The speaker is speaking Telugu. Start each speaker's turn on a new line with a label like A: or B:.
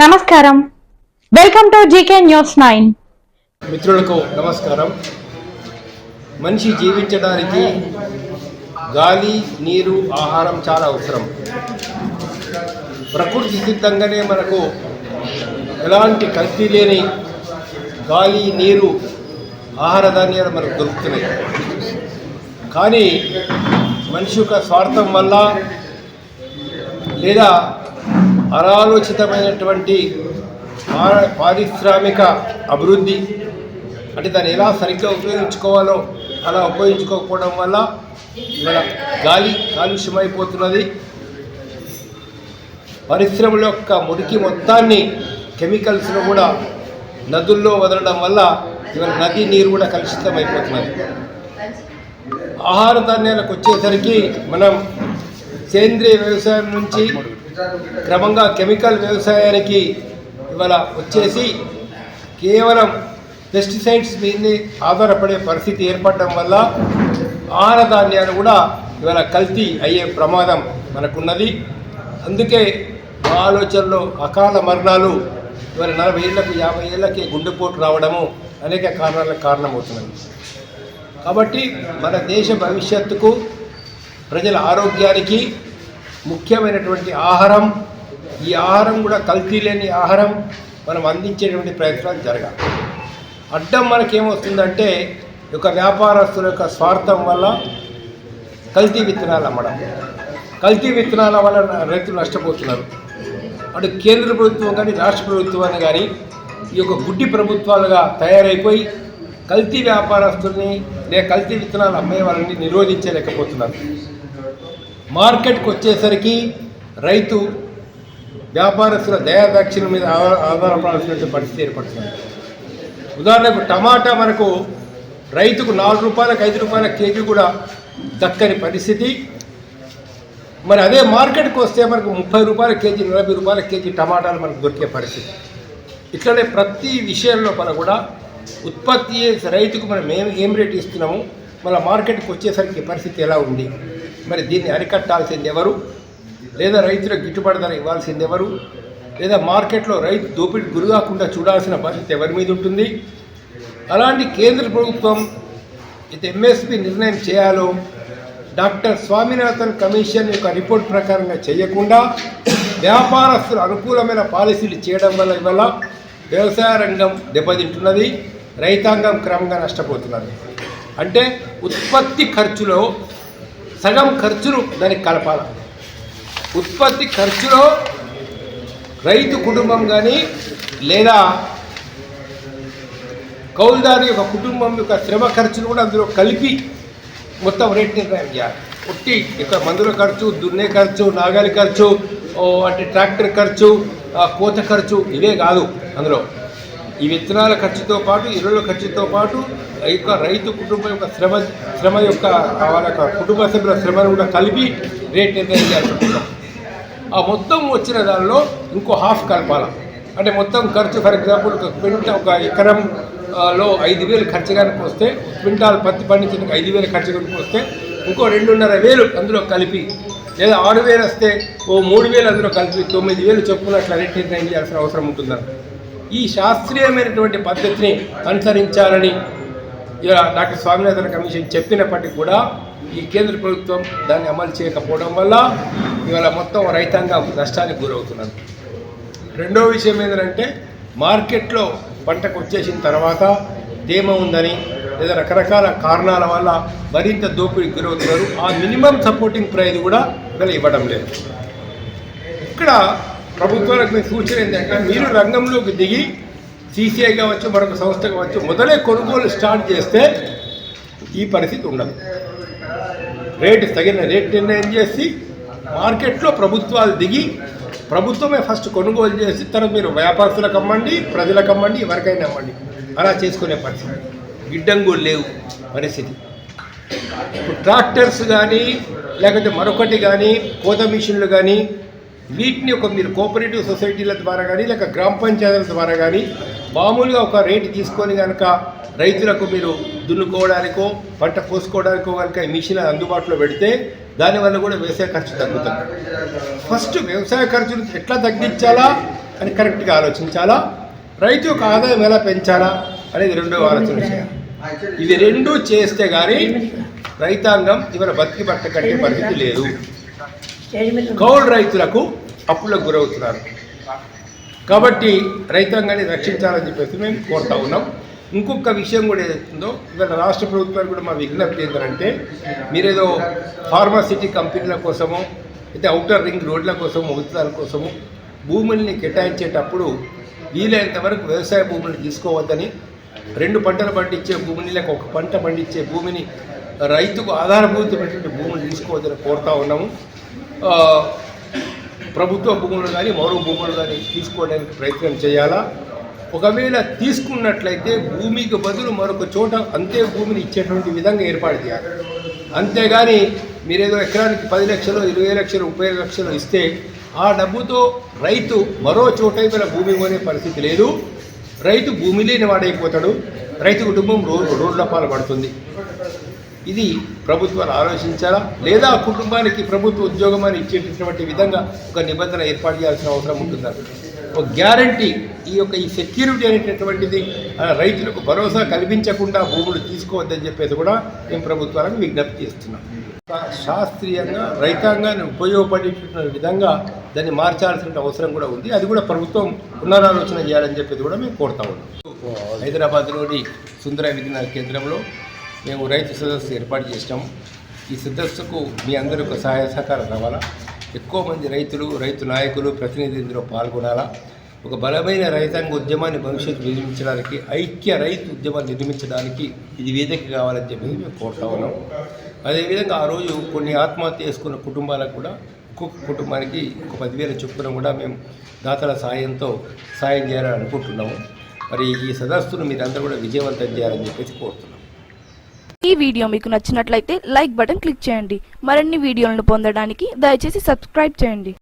A: నమస్కారం. Welcome to GK news 9.
B: మిత్రులకు నమస్కారం. మనిషి జీవించడానికి గాలి, నీరు, ఆహారం చాలా అవసరం. ప్రకృతి సిద్ధంగానే మనకు ఎలాంటి కల్తీ లేని గాలి, నీరు, ఆహార ధాన్యాలు మనకు దొరుకుతున్నాయి. కానీ మనిషి యొక్క స్వార్థం వల్ల లేదా అనాలోచితమైనటువంటి పారిశ్రామిక అభివృద్ధి అంటే దాన్ని ఎలా సరిగ్గా ఉపయోగించుకోవాలో అలా ఉపయోగించుకోకపోవడం వల్ల ఇవాళ గాలి కాలుష్యమైపోతున్నది. పరిశ్రమల యొక్క మురికి మొత్తాన్ని కెమికల్స్ను కూడా నదుల్లో వదలడం వల్ల ఇవాళ నది నీరు కూడా కలుషితమైపోతున్నది. ఆహార ధాన్యాలకు వచ్చేసరికి మనం సేంద్రియ వ్యవసాయం నుంచి క్రమంగా కెమికల్ వ్యవసాయానికి ఇవాళ వచ్చేసి కేవలం పెస్టిసైడ్స్ మీదనే ఆధారపడే పరిస్థితి ఏర్పడడం వల్ల ఆహార ధాన్యాలు కూడా ఇవాళ కల్తీ అయ్యే ప్రమాదం మనకున్నది. అందుకే మా ఆలోచనలో అకాల మరణాలు ఇవాళ 40 ఏళ్లకు 50 ఏళ్ళకి గుండెపోటు రావడము అనేక కారణాలకు కారణమవుతున్నది. కాబట్టి మన దేశ భవిష్యత్తుకు ప్రజల ఆరోగ్యానికి ముఖ్యమైనటువంటి ఆహారం, ఈ ఆహారం కూడా కల్తీ లేని ఆహారం మనం అందించేటువంటి ప్రయత్నాలు జరగాలి. అడ్డం మనకేమొస్తుందంటే ఒక వ్యాపారస్తుల యొక్క స్వార్థం వల్ల కల్తీ విత్తనాలు అమ్మడం, కల్తీ విత్తనాల వల్ల రైతులు నష్టపోతున్నారు. అటు కేంద్ర ప్రభుత్వం కానీ రాష్ట్ర ప్రభుత్వాన్ని కానీ ఈ యొక్క గుడ్డి ప్రభుత్వాలుగా తయారైపోయి కల్తీ వ్యాపారస్తుల్ని లేదా కల్తీ విత్తనాలు అమ్మే వాళ్ళని నిరోధించలేకపోతున్నారు. మార్కెట్కి వచ్చేసరికి రైతు వ్యాపారస్తుల దయాదాక్షిణ మీద ఆధారపడాల్సిన పరిస్థితి ఏర్పడుతుంది. ఉదాహరణకు టమాటా మనకు రైతుకు 4 రూపాయలకు 5 రూపాయల కేజీ కూడా దక్కని పరిస్థితి. మరి అదే మార్కెట్కి వస్తే మనకు 30 రూపాయల కేజీ, 40 రూపాయల కేజీ టమాటాలు మనకు దొరికే పరిస్థితి. ఇట్లనే ప్రతి విషయంలో మనం కూడా ఉత్పత్తి చేసే రైతుకు మనం ఏం రేటు ఇస్తున్నాము, మళ్ళీ మార్కెట్కి వచ్చేసరికి పరిస్థితి ఎలా ఉంది, మరి దీన్ని అరికట్టాల్సింది ఎవరు, లేదా రైతులకు గిట్టుబాటు ధర ఇవ్వాల్సింది ఎవరు, లేదా మార్కెట్లో రైతు దోపిడీ గురికాకుండా చూడాల్సిన పరిస్థితి ఎవరి మీద ఉంటుంది. అలాంటి కేంద్ర ప్రభుత్వం ఇది ఎంఎస్పి నిర్ణయం చేయాలో డాక్టర్ స్వామినాథన్ కమిషన్ యొక్క రిపోర్ట్ ప్రకారంగా చేయకుండా వ్యాపారస్తులు అనుకూలమైన పాలసీలు చేయడం వల్ల ఇవాళ వ్యవసాయ రంగం దెబ్బతింటున్నది, రైతాంగం క్రమంగా నష్టపోతున్నది. అంటే ఉత్పత్తి ఖర్చులో సగం ఖర్చును దానికి కలపాలి. ఉత్పత్తి ఖర్చులో రైతు కుటుంబం కానీ లేదా కౌలుదారు యొక్క కుటుంబం యొక్క శ్రమ ఖర్చును కూడా అందులో కలిపి మొత్తం రేట్ నిర్ణయం చేయాలి. పుట్టి ఇక్కడ మందుల ఖర్చు, దున్నే ఖర్చు, నాగలి ఖర్చు, అంటే ట్రాక్టర్ ఖర్చు, కోత ఖర్చు ఇవే కాదు. అందులో ఈ విత్తనాల ఖర్చుతో పాటు ఎరువుల ఖర్చుతో పాటు యొక్క రైతు కుటుంబం యొక్క శ్రమ యొక్క వాళ్ళ కుటుంబ సభ్యుల శ్రమను కూడా కలిపి రేట్ నిర్ణయం చేయాల్సి. ఆ మొత్తం వచ్చిన దానిలో ఇంకో హాఫ్ కలపాలి. అంటే మొత్తం ఖర్చు ఫర్ ఎగ్జాంపుల్ ఒక ఎకరంలో 5,000 ఖర్చు కనుక వస్తే, క్వింటాల్ పత్తి పండించడానికి 5,000 ఖర్చు కనుక వస్తే ఇంకో 2,500 అందులో కలిపి, లేదా 6,000 వస్తే ఓ 3,000 అందులో కలిపి 9,000 చొప్పున అట్లా రేట్ నిర్ణయం చేయాల్సిన అవసరం ఉంటుందని ఈ శాస్త్రీయమైనటువంటి పద్ధతిని అనుసరించాలని డాక్టర్ స్వామినాథన్ కమిషన్ చెప్పినప్పటికీ కూడా ఈ కేంద్ర ప్రభుత్వం దాన్ని అమలు చేయకపోవడం వల్ల ఇవాళ మొత్తం రైతాంగం నష్టానికి గురవుతున్నారు. రెండో విషయం ఏంటంటే మార్కెట్లో పంటకు వచ్చేసిన తర్వాత తేమ ఉందని లేదా రకరకాల కారణాల వల్ల మరింత దోపిడీకి గురవుతున్నారు. ఆ మినిమం సపోర్టింగ్ ప్రైస్ కూడా ఇవాళ ఇవ్వడం లేదు. ఇక్కడ ప్రభుత్వాలకు మీ సూచన ఏంటంటే మీరు రంగంలోకి దిగి సీసీఐ కావచ్చు, మరొక సంస్థ కావచ్చు, మొదలే కొనుగోలు స్టార్ట్ చేస్తే ఈ పరిస్థితి ఉండదు. తగిన రేట్ నిర్ణయం చేసి మార్కెట్లో ప్రభుత్వాలు దిగి ప్రభుత్వమే ఫస్ట్ కొనుగోలు చేసి తర్వాత మీరు వ్యాపారస్తులకు అమ్మండి, ప్రజలకు అమ్మండి, ఎవరికైనా అమ్మండి, అలా చేసుకునే పరిస్థితి గిడ్డంగులు లేవు పరిస్థితి. ఇప్పుడు ట్రాక్టర్స్ కానీ లేకపోతే మరొకటి కానీ కోత మిషన్లు కానీ వీటిని మీరు కోఆపరేటివ్ సొసైటీల ద్వారా కానీ లేక గ్రామ పంచాయతీల ద్వారా కానీ మామూలుగా ఒక రేటు తీసుకొని కనుక రైతులకు మీరు దున్నుకోవడానికో పంట కోసుకోవడానికో కనుక ఈ మిషన్ అందుబాటులో పెడితే దానివల్ల కూడా వ్యవసాయ ఖర్చు తగ్గుతుంది. ఫస్ట్ వ్యవసాయ ఖర్చును ఎట్లా తగ్గించాలా అని కరెక్ట్గా ఆలోచించాలా, రైతు యొక్క ఆదాయం ఎలా పెంచాలా అనేది రెండో ఆలోచన చేయాలి. ఇవి రెండూ చేస్తే కానీ రైతాంగం ఇవాళ బతికి బట్ట కట్టే పరిస్థితి లేదు. కౌలు రైతులకు అప్పులకు గురవుతున్నారు. కాబట్టి రైతాంగాన్ని రక్షించాలని చెప్పేసి మేము కోరుతా ఉన్నాం. ఇంకొక విషయం కూడా ఏదైతుందో, ఇవాళ రాష్ట్ర ప్రభుత్వానికి కూడా మా విజ్ఞప్తి ఏంటంటే, మీరేదో ఫార్మాసిటీ కంపెనీల కోసమో అయితే ఔటర్ రింగ్ రోడ్ల కోసము, ఉచితాల కోసము భూముల్ని కేటాయించేటప్పుడు వీలైనంత వరకు వ్యవసాయ భూములను తీసుకోవద్దని, 2 పంటలు పండించే భూమిని లేక 1 పంట పండించే భూమిని రైతుకు ఆధారభూతమైనటువంటి భూములు తీసుకోవద్దని కోరుతా ఉన్నాము. ప్రభుత్వ భూములు కానీ మరో భూములు కానీ తీసుకోవడానికి ప్రయత్నం చేయాలా. ఒకవేళ తీసుకున్నట్లయితే భూమికి బదులు మరొక చోట అంతే భూమిని ఇచ్చేటువంటి విధంగా ఏర్పాటు చేయాలి. అంతేగాని మీరేదో ఎకరానికి 10 లక్షలు, 20 లక్షలు, 30 లక్షలు ఇస్తే ఆ డబ్బుతో రైతు మరో చోట ఇవాళ భూమి కొనే పరిస్థితి లేదు. రైతు భూమి లేని వాడైపోతాడు. రైతు కుటుంబం రోడ్ల పాలు పడుతుంది. ఇది ప్రభుత్వాలు ఆలోచించాలా, లేదా కుటుంబానికి ప్రభుత్వ ఉద్యోగం అని ఇచ్చేటటువంటి విధంగా ఒక నిబంధన ఏర్పాటు చేయాల్సిన అవసరం ఉంటుందని, ఒక గ్యారంటీ, ఈ సెక్యూరిటీ అనేటటువంటిది రైతులకు భరోసా కల్పించకుండా భూములు తీసుకోవద్దని చెప్పేది కూడా మేము ప్రభుత్వాలకు విజ్ఞప్తి చేస్తున్నాం. శాస్త్రీయంగా రైతాంగాన్ని ఉపయోగపడేటటువంటి విధంగా దాన్ని మార్చాల్సిన అవసరం కూడా ఉంది. అది కూడా ప్రభుత్వం పునరాలోచన చేయాలని చెప్పేది కూడా మేము కోరుతా ఉన్నాం. హైదరాబాద్లోని సుందర విజ్ఞాన కేంద్రంలో మేము రైతు సదస్సు ఏర్పాటు చేసినాము. ఈ సదస్సుకు మీ అందరూ ఒక సహాయ సహకారం రావాలా. ఎక్కువ మంది రైతులు, రైతు నాయకులు, ప్రతినిధులు ఇందులో పాల్గొనాలా. ఒక బలమైన రైతాంగ ఉద్యమాన్ని భవిష్యత్తు నిర్మించడానికి, ఐక్య రైతు ఉద్యమాన్ని నిర్మించడానికి ఇది వేదిక కావాలని చెప్పి మేము కోరుతా ఉన్నాం. అదేవిధంగా ఆ రోజు కొన్ని ఆత్మహత్య చేసుకున్న కుటుంబాలకు కూడా ఒక్కొక్క కుటుంబానికి ఒక 10,000 చొప్పున కూడా మేము దాతల సాయం చేయాలని అనుకుంటున్నాము. మరి ఈ సదస్సును మీరందరూ కూడా విజయవంతం చేయాలని చెప్పేసి కోరుతున్నాం.
C: ఈ వీడియో మీకు నచ్చినట్లయితే లైక్ బటన్ క్లిక్ చేయండి. మరిన్ని వీడియోలను పొందడానికి దయచేసి సబ్స్క్రైబ్ చేయండి.